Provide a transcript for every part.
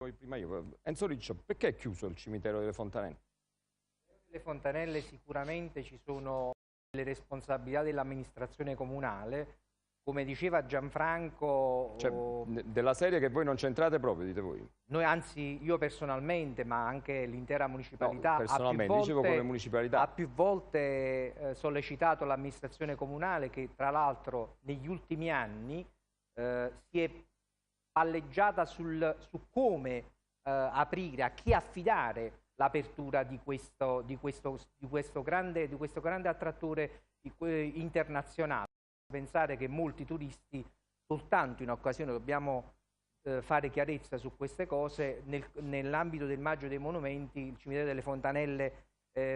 Poi prima io. Enzo Riccio, perché è chiuso il cimitero delle Fontanelle? Le fontanelle sicuramente ci sono le responsabilità dell'amministrazione comunale, come diceva Gianfranco. Cioè, della serie che voi non c'entrate proprio, dite voi? Noi, anzi, io personalmente, ma anche l'intera municipalità, No, personalmente, dicevo come municipalità. ha più volte sollecitato l'amministrazione comunale, che tra l'altro negli ultimi anni si è palleggiata su come aprire, a chi affidare l'apertura di questo grande attrattore internazionale. Pensare che molti turisti, soltanto in occasione, dobbiamo fare chiarezza su queste cose, nell'ambito del Maggio dei Monumenti il cimitero delle Fontanelle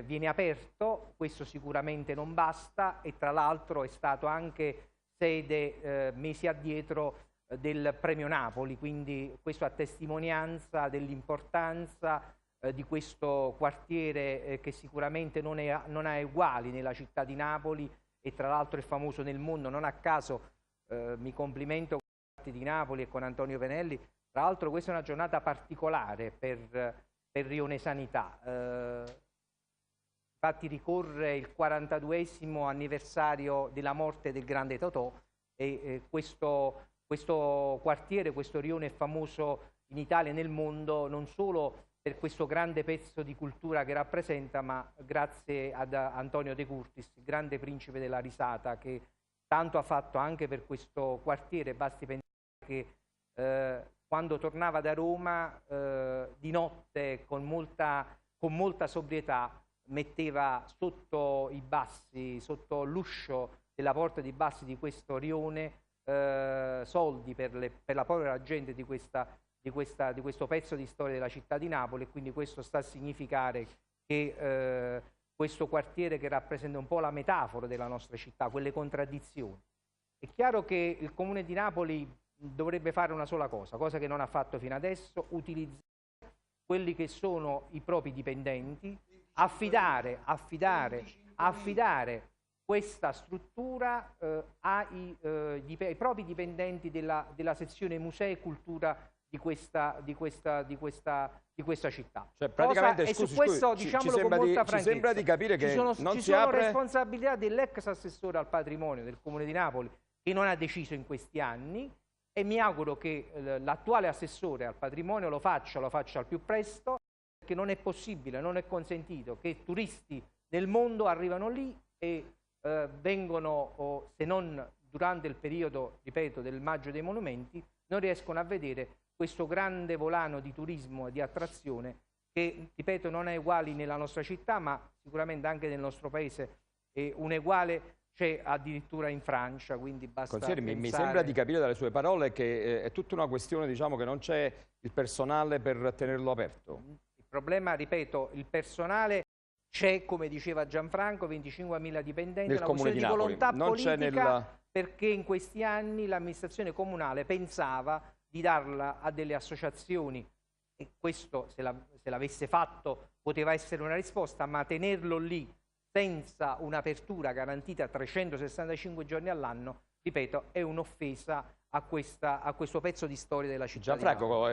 viene aperto. Questo sicuramente non basta, e tra l'altro è stato anche sede mesi addietro del Premio Napoli, quindi questo a testimonianza dell'importanza di questo quartiere che sicuramente non ha uguali nella città di Napoli, e tra l'altro è famoso nel mondo. Non a caso mi complimento con di Napoli e con Antonio Penelli. Tra l'altro questa è una giornata particolare per Rione Sanità. Infatti ricorre il 42esimo anniversario della morte del grande Totò, e questo quartiere, questo rione è famoso in Italia e nel mondo non solo per questo grande pezzo di cultura che rappresenta, ma grazie ad Antonio De Curtis, il grande principe della risata, che tanto ha fatto anche per questo quartiere. Basti pensare che quando tornava da Roma di notte con molta sobrietà metteva sotto i bassi, sotto l'uscio della porta di bassi di questo rione, soldi per la povera gente di questo pezzo di storia della città di Napoli. E quindi questo sta a significare che questo quartiere, che rappresenta un po' la metafora della nostra città, quelle contraddizioni. È chiaro che il Comune di Napoli dovrebbe fare una sola cosa che non ha fatto fino adesso: utilizzare quelli che sono i propri dipendenti, affidare questa struttura ai propri dipendenti della sezione Musei e Cultura di questa città. Cioè, praticamente, Su questo, diciamolo con molta franchezza, ci sembra di capire che ci sono responsabilità dell'ex assessore al patrimonio del Comune di Napoli, che non ha deciso in questi anni, e mi auguro che l'attuale assessore al patrimonio lo faccia al più presto, perché non è possibile, non è consentito che turisti del mondo arrivano lì e vengono, se non durante il periodo, ripeto, del Maggio dei Monumenti, non riescono a vedere questo grande volano di turismo e di attrazione che, ripeto, non ha uguali nella nostra città, ma sicuramente anche nel nostro paese un uguale c'è addirittura in Francia. Quindi basta Consigliere, pensare... mi sembra di capire dalle sue parole che è tutta una questione, diciamo, che non c'è il personale per tenerlo aperto. Il problema, ripeto, il personale c'è, come diceva Gianfranco, 25.000 dipendenti, nel Comune di Napoli. volontà politica, perché in questi anni l'amministrazione comunale pensava di darla a delle associazioni, e questo, se l'avesse fatto, poteva essere una risposta, ma tenerlo lì senza un'apertura garantita 365 giorni all'anno, ripeto, è un'offesa a questo pezzo di storia della città. Gianfranco,